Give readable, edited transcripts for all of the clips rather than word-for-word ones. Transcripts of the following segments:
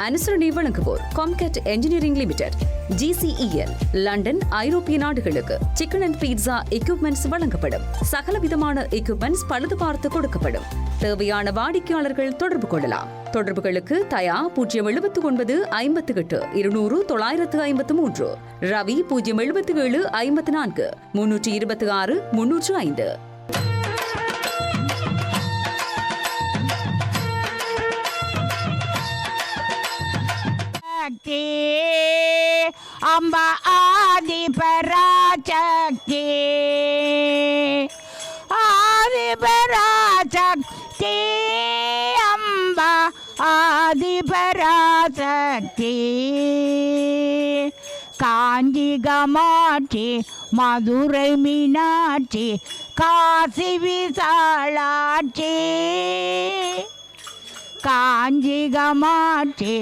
அனுசரணை வழங்குவோர் காம்கேட் engineering limited, GCEL, London, ஐரோப்பிய நாடுகளுக்கு சிக்கன் அண்ட் பீட்சா எக்யூப்மெண்ட்ஸ் வழங்கப்படும். சகலவிதமான எக்யூப்மெண்ட்ஸ் பழுது பார்த்து கொடுக்கப்படும். தேவையான வாடிக்கையாளர்கள் தொடர்பு கொள்ளலாம். தொடர்புகளுக்கு தயா 079 58 200 953, ரவி 077 54 326 305. அம்பா ஆதி பராசக்தி, ஆதி பராசக்தி, அம்பா ஆதி பராசக்தி. காஞ்சி காமாட்சி, மதுரை மீனாட்சி, காசி விசாலாட்சி. காஞ்சி காமாட்சி,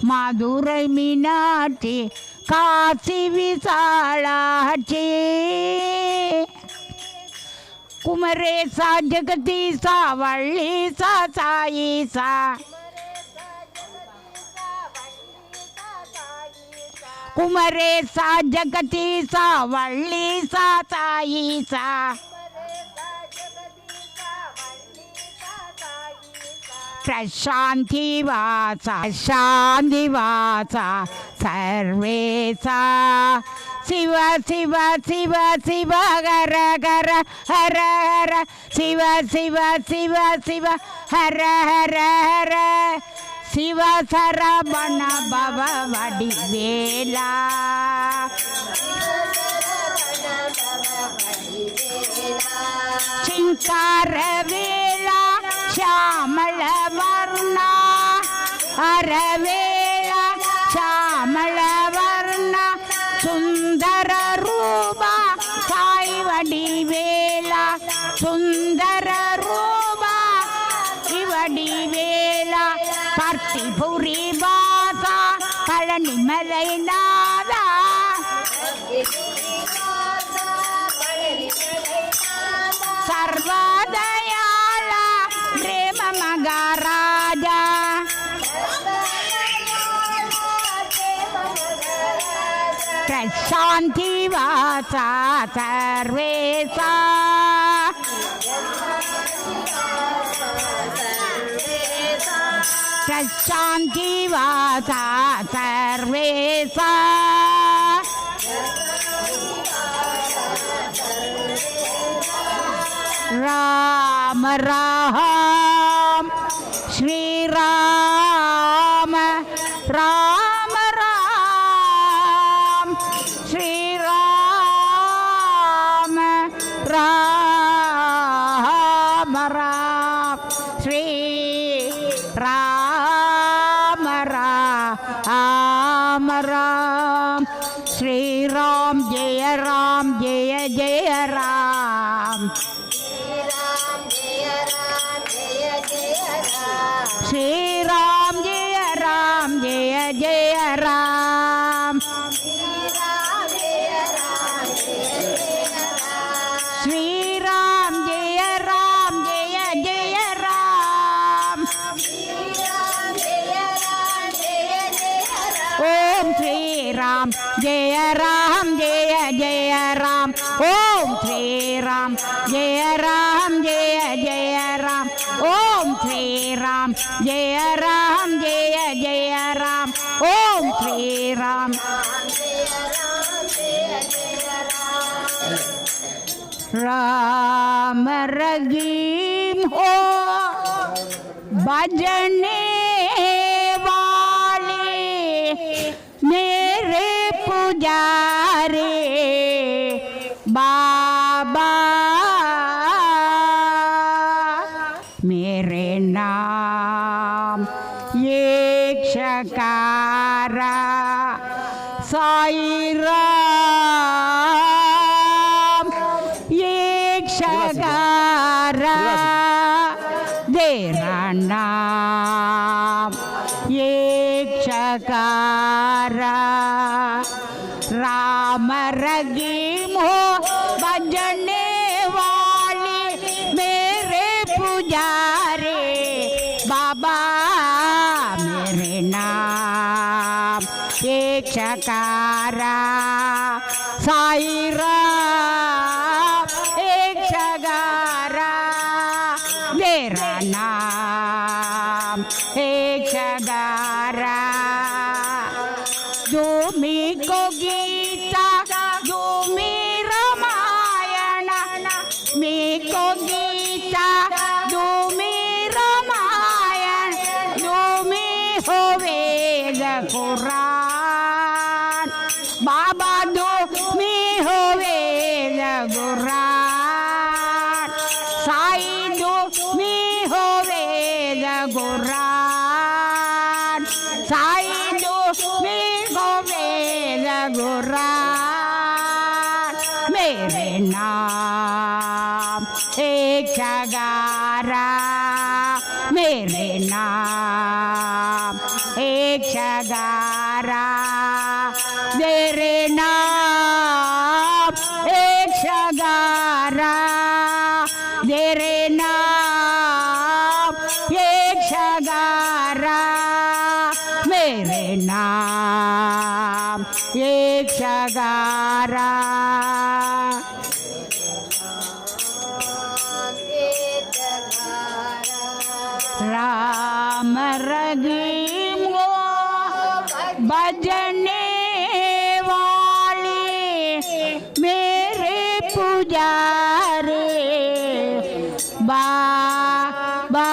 மதுரை மீனாட்சி, காசி விசாலாட்சி. குமரேசா ஜெகதீசா வள்ளீசா சாயீசா, குமரேசா ஜெகதீசா வள்ளீசா சாயீசா. பிரசாந்தி வாசா, சாந்தி வாசா, சர்வேசா. சிவ சிவ சிவ சிவ ஹர ஹர ஹர ஹர, சிவ சிவ சிவ சிவ ஹர ஹர ஹர. சிவ சரவண பவ வடிவேலா, சிங்கார வேலா, ஷாமள வர்ணா, அரவேலா ஷாமள வர்ணா, சுந்தர ரூபா சாய் வடிவேலா, சுந்தர ரூபா வடிவேலா. பர்த்திபுரி வாசா, பழனிமலை நாதா, சர்வதயாளா, பிரேம மகாராஜா. பிரசாந்தி வாசா, சர்வேசா. பிரசாந்தி வாசா, சர்வேசா. ராம ராம் ஸ்ரீராம, ராம ராம் ஸ்ரீராம, ராம ராம் ஸ்ரீ ராம ராம ராம். ஸ்ரீராம் ஜெய ராம் ஜெய ஜெய ராம். ஸ்ரீராம் ஜெய ராம் ஜெய ஜெய ராம். ஸ்ரீராம் ஜெய ராம் ஜெய ஜெய ராம். ஓம் ஸ்ரீராம் ஜெய ராம் ஜெய ஜெய ராம். ஓம் ஸ்ரீராம் ஜெய ராம் ஜெய ஜெய ராம். ஓம் ஸ்ரீராம் ஜெய ராம் ஜெய ஜெய ராம். ஓம் ஸ்ரீராம். राम रहीम हो बजने वाले मेरे पुजारे बाबा, मेरे नाम एक शकारा साई राम, एक शकारा तेरा नाम एक शकारा. राम रहीम हो बजने वाले मेरे पुजारे बाबा, मेरे नाम एक शकारा साई राम एक शकारा मेरा नाम एक शकारा दूमी को गीता दूमी रामायण मी को गीता दूमी रामायण दूमी हो वेद कुरान बाबा दूमी हो वेद कुरान साई दूमी हो वेद कुरान साई दूमी हो वेद कुरान मेरे नाम एक शगारा मेरे नाम एक शगारा मेरे नाम एक शगारा मेरे नाम एक शगारा मेरे नाम एक शगारा राम रहीम हो भजने वाले मेरे पुजारे बाबा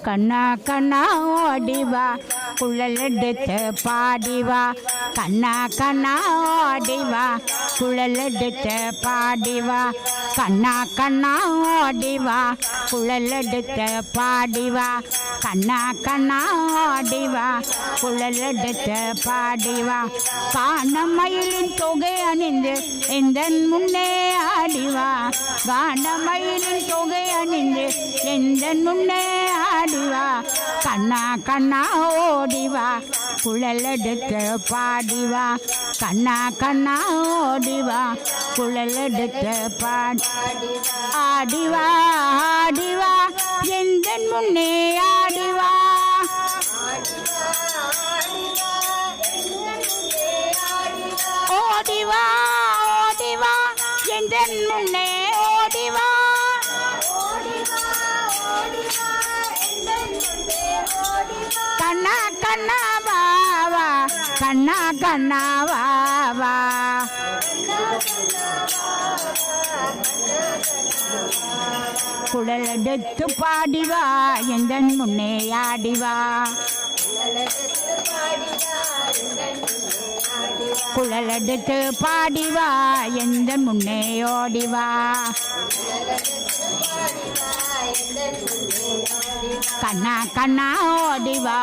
கண்ணா கண்ணா ஓடிவா குழல் எடுத்து பாடிவா கண்ணா கண்ணா ஓடிவா குழல் எடுத்து பாடிவா கண்ணா கண்ணா ஓடிவா குழல் எடுத்து பாடிவா கண்ணா கண்ணா ஓடிவா குழல் எடுத்து பாடிவா காணமயிலின் தொகை அணிந்து எந்த முன்னே ஆடிவா காணமயிலின் தொகை அணிந்து எந்த முன்னே ஆடிவா கண்ணா கண்ணா ஓடிவா குழல் எடுத்து பாடிவா கண்ணா கண்ணா ஓடிவா குழல் எடுத்து பாடி ஆடிவா ஆடிவா எந்த முன்னே ஆடிவா ஓடிவா ஓடிவா எந்த முன்னே ஓடிவா கண்ணா கண்ணா வாவா கண்ணா கண்ணா வாவா குழல் எடுத்து பாடிவா எந்த முன்னே ஆடிவா குழல் எடுத்து பாடிவா எந்த முன்னே ஓடிவா கண்ணா கண்ணா ஓடிவா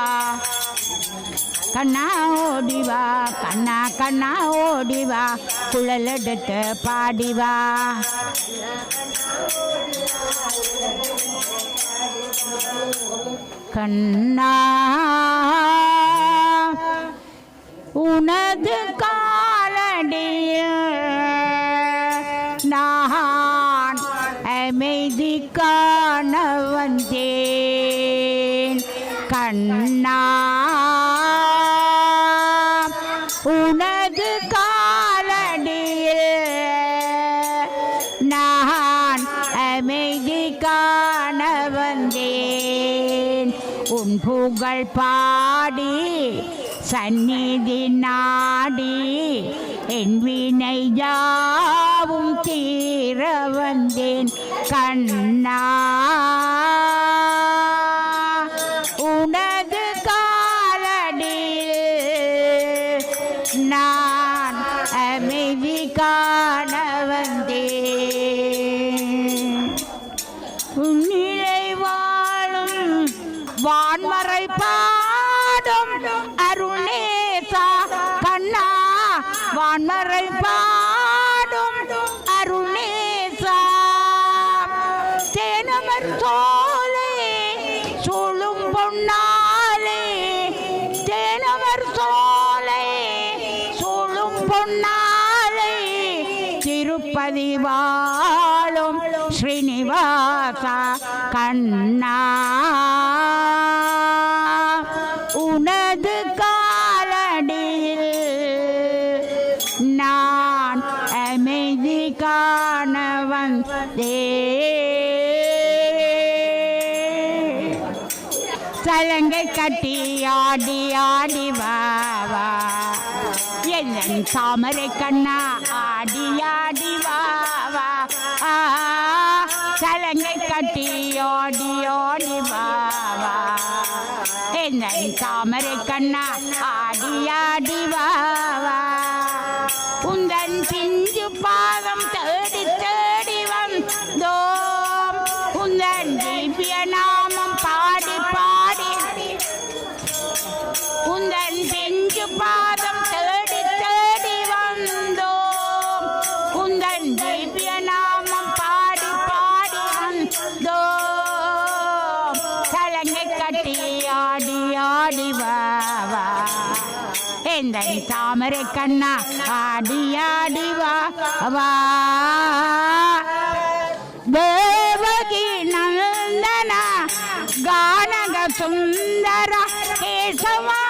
கண்ணா ஓடிவா கண்ணா கண்ணா ஓடிவா குழல் எடுத்து பாடிவா கண்ணா உனது காலடியில் நான் அமைதி காண வந்தேன் கண்ணா உனது காலடியில் நான் அமைதி காண வந்தேன் உன் புகழ் பாடி சந்நிதி நாடி என் வினை யாவும் தீர வந்தேன் கண்ணா உனது காலடியில் நான் அமைதி காண வந்தேன் உன்னிலை வாழும் வான்மறை பாடும் அருணேசா கண்ணா வான்மறை பாடும் அருணேசா தேனமர் சோலை சூழும் பொன்னாலே தேனமர் சோலை சூழும் பொன்னாலே திருப்பதி வாழும் ஸ்ரீனிவாச கண்ணா உனது காலடியில் நான் அமைதி காண வந்தேன். சலங்கை கட்டி ஆடி ஆடி வாவா என் தாமரை கண்ணா ஆடி ஆடி வாவா. சலங்கை கட்டி ஆடி ஆடி வாவா என் தாமரை கண்ணா ஆடி ஆடி வாவா. உந்தன் பிஞ்சு பாதம் தேடி தேடி வந்தோம். உந்தன் திவ்ய நாமம் பாடி பாடி உந்தன் பிஞ்சு பாதம் தேடி தேடி வந்தோம். உந்தன் திவ்ய நாமம் பாடி பாடி வந்தோம். சலங்கை கட்டி ஆடி ஆடி வாவா எந்தன் தாமரை கண்ணா ஆடி ஆடி வாவா. தேவகி நந்தன கானக சுந்தர கேசவா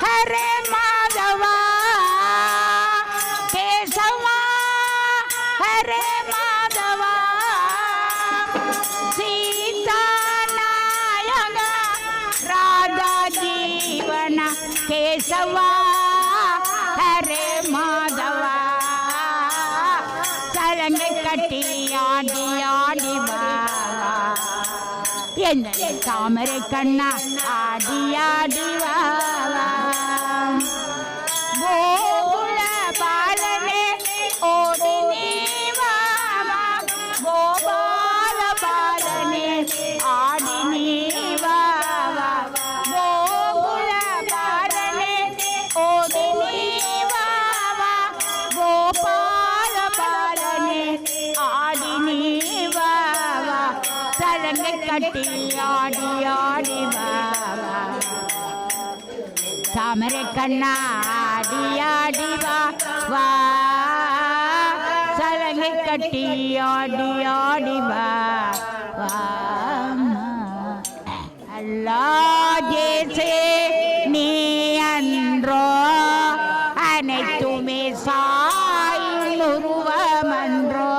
ஹரே மாதவா கேசவா ஹரே மாதவா. சீதா நாயக ராதா ஜீவன கேசவா ஹரே மாதவா. சலங்கை கட்டி ஆடி ஆடி வாவா என்ன தாமரை கண்ணா ஆடி ஆடி வாவா. கோகுல பாலனே ஓடி நீ வாவா. கோபால பாலனே ஆடி நீ வாவா. கோகுல பாலனே ஓடி நீ வாவா. கோபால பாலனே ஆடி நீ வாவா. சலங்கை கட்டி ஆடி ஆடி வாவா தாமரை கண்ணா ஆடி ஆடி வா. சலங்கை கட்டி ஆடி ஆடி வா. அல்லாஹ் ஜேசே நீ அன்றோ அனைத்துமே சாயும் உருவமன்றோ.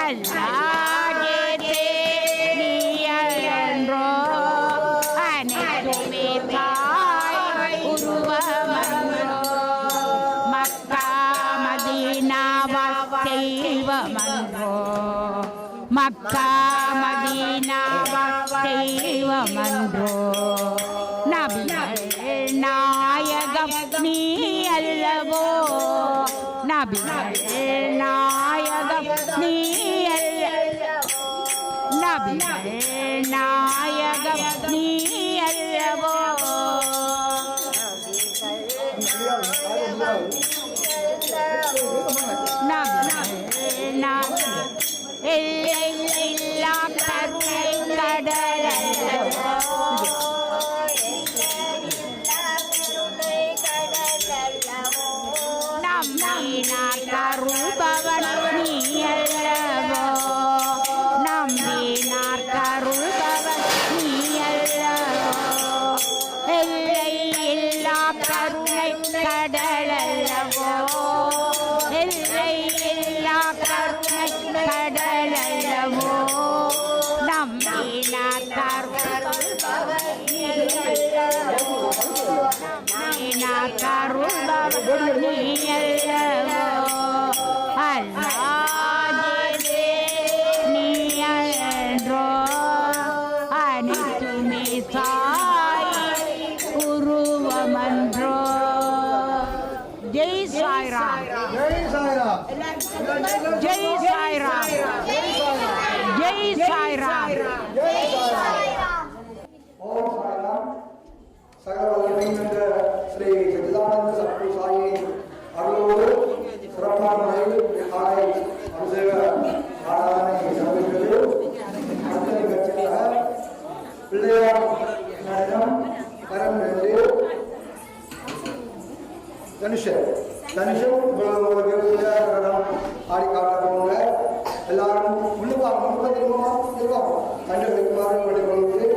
அல்லாஹ் ஜேசே நீ அன்றோ அனைத்துமே சாய் உருவமன்றோ. மக்கா மதீனாவால் தெய்வமன்றோ. மக்கா மதீனாவால் தெய்வமன்றோ. நபிகள் நாயகம் நீ அல்லவோ. நபிகள் நாயகம் நீ நபிகள் நாயகம் நீ அல்லவோ. எல்லை இல்லா கருணை கடல் நம்பினார் கருள்பவன் நீ அல்லவோ. நம்பினார் கருள்பவன் நீ அல்லவோ. எல்லை இல்லா கருணை கடல் அல்லவோ. எல்லை இல்லா கருணை கடல் அல்லவோ. நம்பினார் கருள்பவன் நீ அல்லவோ. நம்பினார் கருள்பவன் நீ அல்லவோ. அல்லாஹ் நீ அன்றோ அனைத்துமே சாய் உருவமன்றோ. ஜெய் சாய்ராம். ஜெய் சாய்ராம். ஜெய் சாய்ராம். ஜெய் சாய்ராம். சகல ஸ்ரீ சச்சிதானந்த சத்குரு சாயி அருளோடு சிறப்பான முறையில் காலை அபிஷேக ஆராதனை சமர்ப்பித்தது. அடுத்த நிகழ்ச்சியாக பிள்ளையார் நடனம் கரம் ரெண்டு தனுஷம் ஆடி காட்டுறவங்க எல்லாரும் முன்னுக்கு திரும்ப கண்டு வைக்குமாறு கொண்டு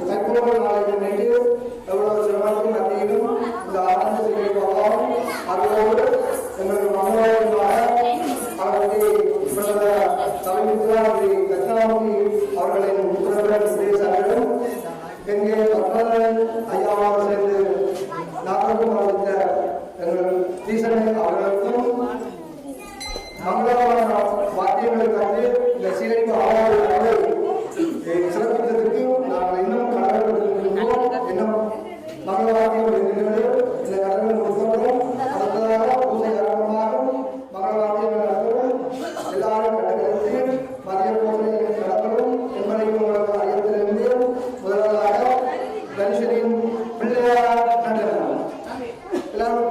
தைப்பொங்கல் நாளை முன்னிட்டு எவ்வளவு சிரமத்தின் மத்தியிலும் இந்த ஆனந்த சிகிச்சைக்காகவும் அதோடு எங்களுக்கு மங்களமாக அவர்களுக்கு தலைமுறை தட்சிணாமூர்த்தி அவர்களின் உத்தரவுடன் உத்தேசாளர்களும் எங்கே பத்மநாதன் ஐயாவோடு சேர்ந்து நாகர்கோவில் அளித்த எங்கள் ஈசனை அவர்களுக்கும் மங்களமான வாத்தியங்களை கண்டு இந்த சீரழிப்பு ஆவாளர்களை சிறப்பித்ததற்கு நாங்கள் இன்னும் கடமைப்பட்டிருக்கின்றோம். இன்னும் மங்கள வாத்தியம் இருக்கின்றது. இந்த கடமை முடித்தவரும் அடுத்ததாக பூஜை ஆரம்பமாக மங்கள வாத்தியங்கள் நடத்தவும் எல்லாரும் கண்டுகளித்து மதிய பூஜை நடத்தவும் என்பதையும் உங்களுக்கு அறியத்திலிருந்து முதலாக கணேசனின் பிள்ளையார் நடனம் எல்லாரும்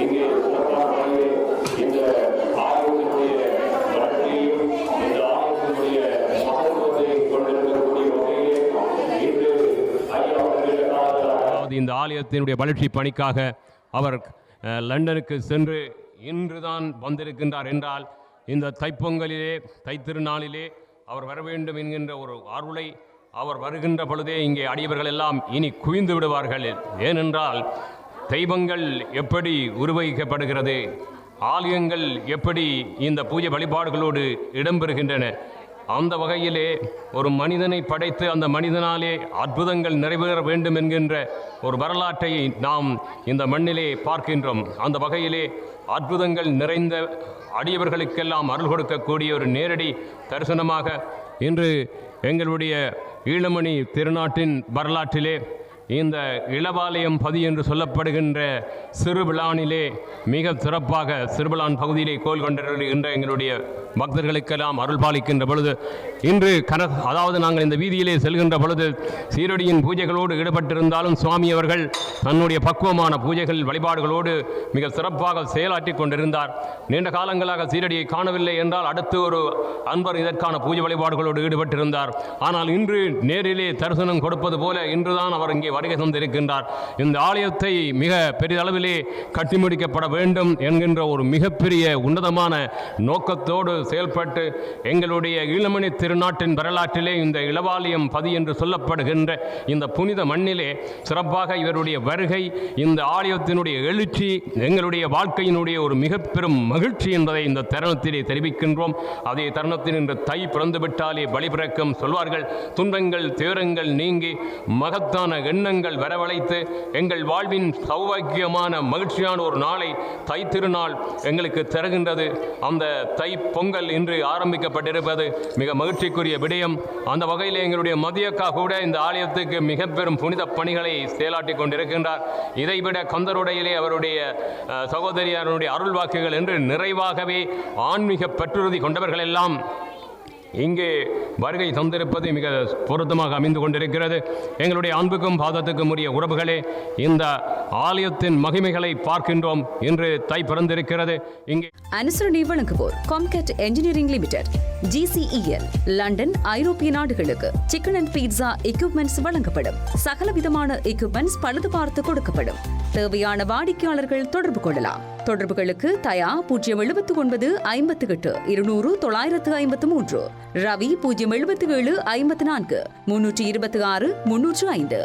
இங்கே சிறப்பான முறையில் இந்த ஆலயத்தினுடைய வளர்ச்சியையும் இந்த ஆலயத்தினுடைய மகத்துவத்தை கொண்டிருக்கக்கூடிய வகையிலே இன்று ஐயா அவர்களுக்காக இந்த ஆலயத்தினுடைய வளர்ச்சி பணிக்காக அவர் லண்டனுக்கு சென்று இன்றுதான் வந்திருக்கின்றார் என்றால் இந்த தைப்பொங்கலிலே தைத்திருநாளிலே அவர் வர வேண்டும் என்கின்ற ஒரு அருளை அவர் வருகின்ற பொழுதே இங்கே அடியவர்கள் எல்லாம் இனி குவிந்து விடுவார்கள். ஏனென்றால் தெய்வங்கள் எப்படி உருவகிக்கப்படுகிறது, ஆலயங்கள் எப்படி இந்த பூஜை வழிபாடுகளோடு இடம்பெறுகின்றன, அந்த வகையிலே ஒரு மனிதனை படைத்து அந்த மனிதனாலே அற்புதங்கள் நிறைவேற வேண்டும் என்கின்ற ஒரு வரலாற்றை நாம் இந்த மண்ணிலே பார்க்கின்றோம். அந்த வகையிலே அற்புதங்கள் நிறைந்த அடியவர்களுக்கெல்லாம் அருள் கொடுக்கக்கூடிய ஒரு நேரடி தரிசனமாக இன்று எங்களுடைய ஈழமணி திருநாட்டின் வரலாற்றிலே இந்த இளவாலயம் பதி என்று சொல்லப்படுகின்ற சிறுவிழானிலே மிக சிறப்பாக சிறுவிழான் பகுதியிலே கோல் கொண்டிருக்கின்ற எங்களுடைய பக்தர்களுக்கெல்லாம் அருள் பாலிக்கின்ற பொழுது இன்று அதாவது நாங்கள் இந்த வீதியிலே செல்கின்ற பொழுது சீரடியின் பூஜைகளோடு ஈடுபட்டிருந்தாலும் சுவாமி அவர்கள் தன்னுடைய பக்குவமான பூஜைகள் வழிபாடுகளோடு மிக சிறப்பாக செயலாற்றி கொண்டிருந்தார். நீண்ட காலங்களாக சீரடியை காணவில்லை என்றால் அடுத்து ஒரு அன்பர் இதற்கான பூஜை வழிபாடுகளோடு ஈடுபட்டிருந்தார். ஆனால் இன்று நேரிலே தரிசனம் கொடுப்பது போல இன்றுதான் அவர் இங்கே வருகை தந்திருக்கின்றார். இந்த ஆலயத்தை மிக பெரிதளவிலே கட்டி முடிக்கப்பட வேண்டும் என்கின்ற ஒரு மிகப்பெரிய உன்னதமான நோக்கத்தோடு செயல்பட்டு எங்களுடைய ஈழமணி திருநாட்டின் வரலாற்றிலே இந்த இளவாலயம் பதி என்று சொல்லப்படுகின்ற இந்த புனித மண்ணிலே சிறப்பாக இவருடைய வருகை, இந்த ஆலயத்தினுடைய எழுச்சி எங்களுடைய வாழ்க்கையினுடைய ஒரு மிக பெரும் மகிழ்ச்சி என்பதை இந்த தருணத்திலே தெரிவிக்கின்றோம். அதே தருணத்தில் இன்று தை பிறந்துவிட்டாலே பலிபிறக்கம் சொல்வார்கள். துன்பங்கள் துயரங்கள் நீங்கி மகத்தான எண்ணங்கள் வரவழைத்து எங்கள் வாழ்வின் சௌபாக்கியமான மகிழ்ச்சியான ஒரு நாளை தை திருநாள் எங்களுக்கு தருகின்றது. அந்த தை பொங்கல் இன்று ஆரம்பிக்கப்பட்டிருப்பது மிக மகிழ்ச்சிக்குரிய விடயம். அந்த வகையில் எங்களுடைய மதியக்கா கூட இந்த ஆலயத்துக்கு மிக பெரும் புனித பணிகளை செயலாற்றி கொண்டிருக்கின்றார். இதைவிட கந்தருடையிலே அவருடைய சகோதரியாருடைய அருள் வாக்குகள் என்று நிறைவாகவே ஆன்மீக பற்றுறுதி கொண்டவர்கள் எல்லாம் இங்கே வருகை தந்திருப்பது மிக பொருத்தமாக அமைந்து கொண்டிருக்கிறது. எங்களுடைய அன்புக்கும் பாதத்துக்கும் உரிய உறவுகளே, இந்த ஆலயத்தின் மகிமைகளை பார்க்கின்றோம். இன்று தை பிறந்திருக்கிறது. இங்கே அனுசரணை வழங்குவோர் காம்கேட் என்ஜினியரிங் லிமிடெட், GCEL, லண்டன், ஐரோப்பிய நாடுகளுக்கு சிக்கன் அண்ட் பீட்சா எக்யூப்மெண்ட்ஸ் வழங்கப்படும். சகல விதமான எக்யூப்மெண்ட்ஸ் பழுது பார்த்து கொடுக்கப்படும். தேவையான வாடிக்கையாளர்கள் தொடர்பு கொள்ளலாம். தொடர்புகளுக்கு தயா 079 58 200 953, ரவி 077 54 326 305.